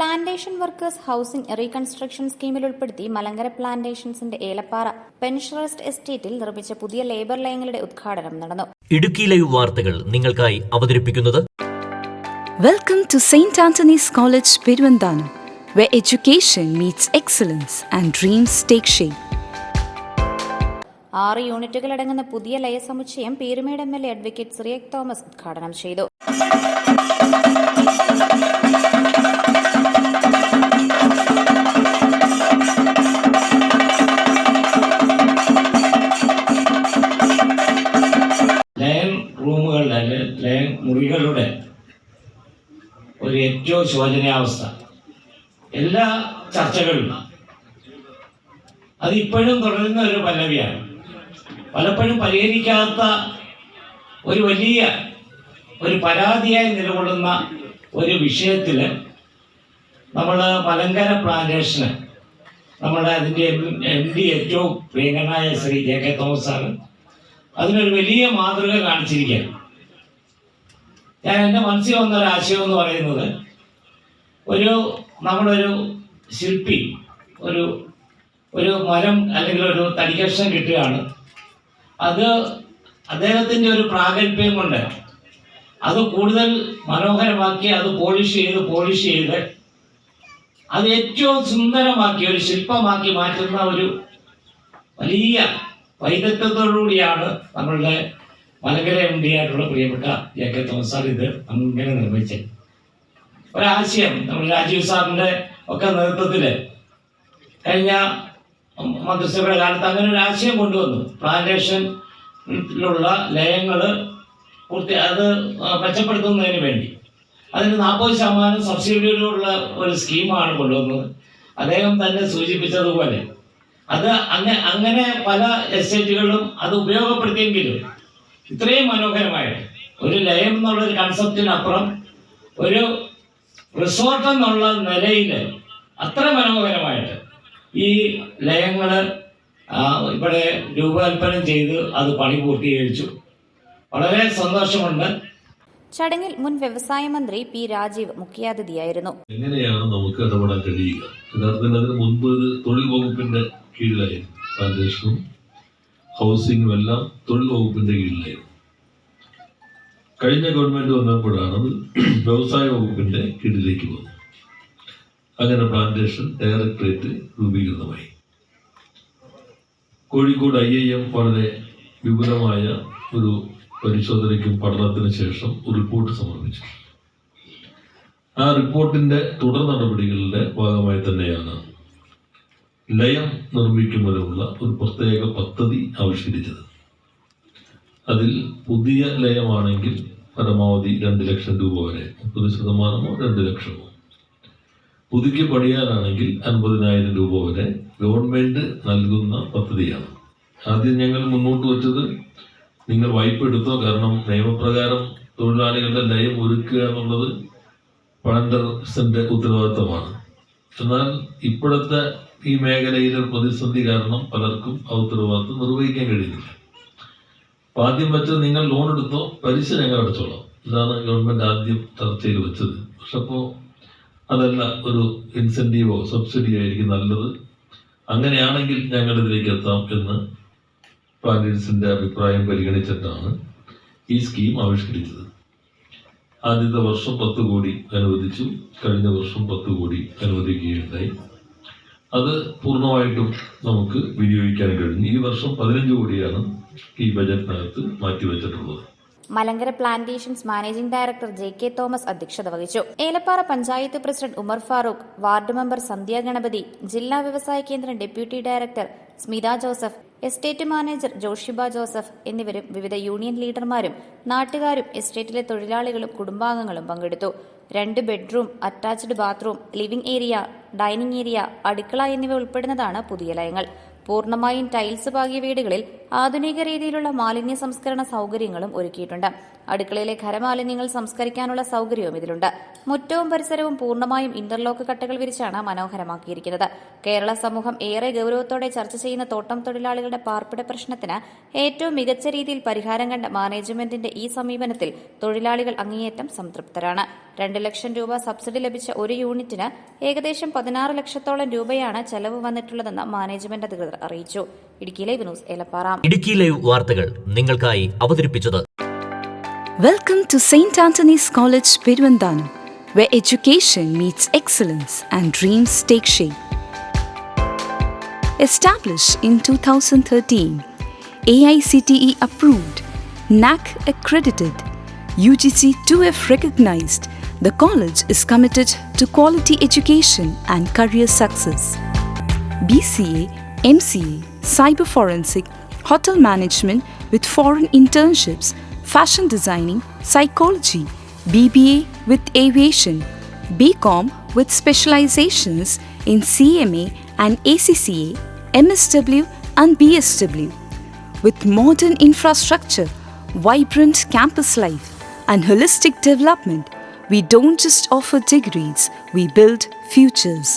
Plantation workers housing reconstruction സ്കീമിൽ ഉൾപ്പെടുത്തി മലങ്കര പ്ലാന്റേഷൻസിന്റെ ഏലപ്പാറ പെൻഷറസ്റ്റ് എസ്റ്റേറ്റിൽ നിർമ്മിച്ച പുതിയ ലേബർ ലയങ്ങളുടെ ഉദ്ഘാടനം നടന്നു. ഇടുക്കി ലൈവ് വാർത്തകൾ നിങ്ങൾക്കായി അവതരിപ്പിക്കുന്നത് welcome to Saint Antony's College Peruvanthanam, where education meets excellence and dreams take shape. 6 യൂണിറ്റുകളടങ്ങുന്ന പുതിയ ലയ സമുച്ചയം Peermade MLA advocate Cyriac Thomas ഉദ്ഘാടനം ചെയ്തു. റൂമുകളുടെ അല്ലെങ്കിൽ മുറികളുടെ ഒരു ഏറ്റവും ശോചനീയാവസ്ഥ എല്ലാ ചർച്ചകളിലും അതിപ്പോഴും തുടരുന്ന ഒരു പല്ലവിയാണ്. പലപ്പോഴും പരിഹരിക്കാത്ത ഒരു വലിയ ഒരു പരാതിയായി നിലകൊള്ളുന്ന ഒരു വിഷയത്തിൽ നമ്മൾ മലങ്കര പ്ലാന്റേഷന് നമ്മുടെ അതിൻ്റെ MD ഏറ്റവും പ്രിയങ്കരനായ ശ്രീ JK തോമസ് സാറ് അതിനൊരു വലിയ മാതൃക കാണിച്ചിരിക്കുകയാണ്. ഞാൻ എൻ്റെ മനസ്സിൽ വന്ന ഒരു ആശയം എന്ന് പറയുന്നത്, നമ്മളൊരു ശില്പി ഒരു മരം അല്ലെങ്കിൽ ഒരു തടികഷ്ണം കിട്ടുകയാണ്. അത് അദ്ദേഹത്തിൻ്റെ ഒരു പ്രാഗൽഭ്യം കൊണ്ട് അത് കൂടുതൽ മനോഹരമാക്കി അത് പോളിഷ് ചെയ്ത് അത് ഏറ്റവും സുന്ദരമാക്കി ഒരു ശില്പമാക്കി മാറ്റുന്ന ഒരു വലിയ വൈദഗ്ധ്യത്തോടുകൂടിയാണ് നമ്മളുടെ മലങ്കര MD ആയിട്ടുള്ള പ്രിയപ്പെട്ട JK തോമസ് സാർ ഇത് അങ്ങനെ നിർമ്മിച്ചത്. ഒരാശയം നമ്മൾ രാജീവ് സാറിൻ്റെ ഒക്കെ നേതൃത്വത്തിൽ കഴിഞ്ഞ മന്ത്രിസഭയുടെ കാലത്ത് അങ്ങനെ ഒരു ആശയം കൊണ്ടുവന്നു. പ്ലാന്റേഷനിലുള്ള ലയങ്ങൾ അത് മെച്ചപ്പെടുത്തുന്നതിന് വേണ്ടി അതിന് 40% സബ്സിഡിയോടുള്ള ഒരു സ്കീമാണ് കൊണ്ടുവന്നത്. അദ്ദേഹം തന്നെ സൂചിപ്പിച്ചതുപോലെ അത് അങ്ങനെ പല എസ്റ്റേറ്റുകളിലും അത് ഉപയോഗപ്പെടുത്തിയെങ്കിലും ഇത്രയും മനോഹരമായിട്ട് ഒരു ലയം എന്നുള്ളൊരു കൺസെപ്റ്റിനപ്പുറം ഒരു റിസോർട്ട് എന്നുള്ള നിലയിൽ അത്ര മനോഹരമായിട്ട് ഈ ലയങ്ങൾ ഇവിടെ രൂപകൽപ്പന ചെയ്ത് അത് പണി പൂർത്തീകരിച്ചു. വളരെ സന്തോഷമുണ്ട്. ചടങ്ങിൽ മുൻ വ്യവസായ മന്ത്രി P. രാജീവ് മുഖ്യാതിഥിയായിരുന്നു. എങ്ങനെയാണ് നമുക്ക് ഇടപെടാൻ കഴിയുക? യഥാർത്ഥത്തിൽ അതിന് മുൻപ് തൊഴിൽ വകുപ്പിന്റെ കീഴിലായിരുന്നു. പ്ലാന്റേഷനും ഹൗസിംഗും എല്ലാം തൊഴിൽ വകുപ്പിന്റെ കീഴിലായിരുന്നു. കഴിഞ്ഞ ഗവൺമെന്റ് വന്നപ്പോഴാണ് അത് വ്യവസായ വകുപ്പിന്റെ കീഴിലേക്ക് വന്നത്. അങ്ങനെ പ്ലാന്റേഷൻ ഡയറക്ടറേറ്റ് രൂപീകൃതമായി. കോഴിക്കോട് IIM വളരെ വിപുലമായ ഒരു പരിശോധനയ്ക്കും പഠനത്തിന് ശേഷം ഒരു റിപ്പോർട്ട് സമർപ്പിച്ചു. ആ റിപ്പോർട്ടിന്റെ തുടർ നടപടികളുടെ ഭാഗമായി തന്നെയാണ് ലയം നിർമ്മിക്കുന്നതിനുള്ള ഒരു പ്രത്യേക പദ്ധതി ആവിഷ്കരിച്ചത്. അതിൽ പുതിയ ലയമാണെങ്കിൽ പരമാവധി 2 ലക്ഷം രൂപ വരെ, 30% 2 ലക്ഷമോ, പുതുക്കി പണിയാനാണെങ്കിൽ 50,000 രൂപ വരെ ഗവൺമെന്റ് നൽകുന്ന പദ്ധതിയാണ്. ആദ്യം ഞങ്ങൾ മുന്നോട്ട് വച്ചത്, നിങ്ങൾ വായ്പ എടുത്തോ, കാരണം നിയമപ്രകാരം തൊഴിലാളികളുടെ ലയം ഒരുക്കുക എന്നുള്ളത് പ്ലാന്റേഴ്സിന്റെ ഉത്തരവാദിത്തമാണ്. എന്നാൽ ഇപ്പോഴത്തെ ഈ മേഖലയിലെ പ്രതിസന്ധി കാരണം പലർക്കും ആ ഉത്തരവാദിത്തം നിർവഹിക്കാൻ കഴിയുന്നില്ല. അപ്പം ആദ്യം വെച്ചത്, നിങ്ങൾ ലോൺ എടുത്തോ, പലിശ ഞങ്ങൾ അടച്ചോളാം. ഇതാണ് ഗവൺമെന്റ് ആദ്യം ചർച്ചയിൽ വെച്ചത്. പക്ഷെ അപ്പോൾ അതല്ല, ഒരു ഇൻസെന്റീവോ സബ്സിഡിയോ ആയിരിക്കും നല്ലത്, അങ്ങനെയാണെങ്കിൽ ഞങ്ങളിതിലേക്ക് എത്താം എന്ന് പ്ലാന്റേഴ്സിന്റെ അഭിപ്രായം പരിഗണിച്ചിട്ടാണ് ഈ സ്കീം ആവിഷ്കരിച്ചത്. ആദ്യത്തെ വർഷം 10 കോടി അനുവദിച്ചു. കഴിഞ്ഞ വർഷം 10 കോടി അനുവദിക്കുകയുണ്ടായി. അത് പൂർണ്ണമായിട്ടും നമുക്ക് വിനിയോഗിക്കാൻ കഴിഞ്ഞു. ഈ വർഷം 15 കോടിയാണ് ഈ ബജറ്റിനകത്ത് മാറ്റിവെച്ചിട്ടുള്ളത്. Malankara plantations managing director JK Thomas അധ്യക്ഷത വഹിച്ചു. Elappara panchayat president Umar Farooq, ward member Sandhya Ganapathi, ജില്ലാ വ്യവസായ കേന്ദ്രം deputy director Smitha Joseph, estate manager Joshiba Joseph എന്നിവരും വിവിധ യൂണിയൻ ലീഡർമാരും നാട്ടുകാരും എസ്റ്റേറ്റിലെ തൊഴിലാളികളും കുടുംബാംഗങ്ങളും പങ്കെടുത്തു. 2 bedroom, attached bathroom, living area, dining area, അടുക്കള എന്നിവ ഉൾപ്പെടുന്നതാണ് പുതിയ ലയങ്ങൾ. പൂർണ്ണമായും ടൈൽസ് പാകിയ വീടുകളിൽ ആധുനിക രീതിയിലുള്ള മാലിന്യ സംസ്കരണ സൗകര്യങ്ങളും ഒരുക്കിയിട്ടുണ്ട്. അടുക്കളയിലെ ഖരമാലിന്യങ്ങൾ സംസ്കരിക്കാനുള്ള സൗകര്യവും ഇതിലുണ്ട്. മുറ്റവും പരിസരവും പൂർണ്ണമായും ഇന്റർലോക്ക് കട്ടകൾ വിരിച്ചാണ് മനോഹരമാക്കിയിരിക്കുന്നത്. കേരള സമൂഹം ഏറെ ഗൌരവത്തോടെ ചർച്ച ചെയ്യുന്ന തോട്ടം തൊഴിലാളികളുടെ പാർപ്പിട പ്രശ്നത്തിന് ഏറ്റവും മികച്ച രീതിയിൽ പരിഹാരം കണ്ട മാനേജ്മെന്റിന്റെ ഈ സമീപനത്തിൽ തൊഴിലാളികൾ അങ്ങേയറ്റം സംതൃപ്തരാണ്. 2 ലക്ഷം രൂപ സബ്സിഡി ലഭിച്ച ഒരു യൂണിറ്റിന് ഏകദേശം 16 ലക്ഷത്തോളം രൂപയാണ് ചെലവ് വന്നിട്ടുള്ളതെന്ന് മാനേജ്മെന്റ് അധികൃതർ അറിയിച്ചു. Idukki live news Elappara. Idukki live വാർത്തകൾ നിങ്ങൾക്കായി അവതരിപ്പിച്ചത് Welcome to St. Anthony's College, Peruvandhanam, where education meets excellence and dreams take shape. Established in 2013, AICTE approved, NAC accredited, UGC 2F recognized, the college is committed to quality education and career success. BCA, MCA, Cyber Forensic, Hotel Management with foreign internships, Fashion Designing, Psychology, BBA with Aviation, BCom with specializations in CMA and ACCA, MSW and BSW. With modern infrastructure, vibrant campus life and holistic development, we don't just offer degrees, we build futures.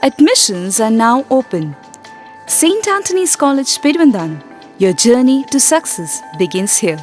Admissions are now open. St. Anthony's College, Peruvandhanam. Your journey to success begins here.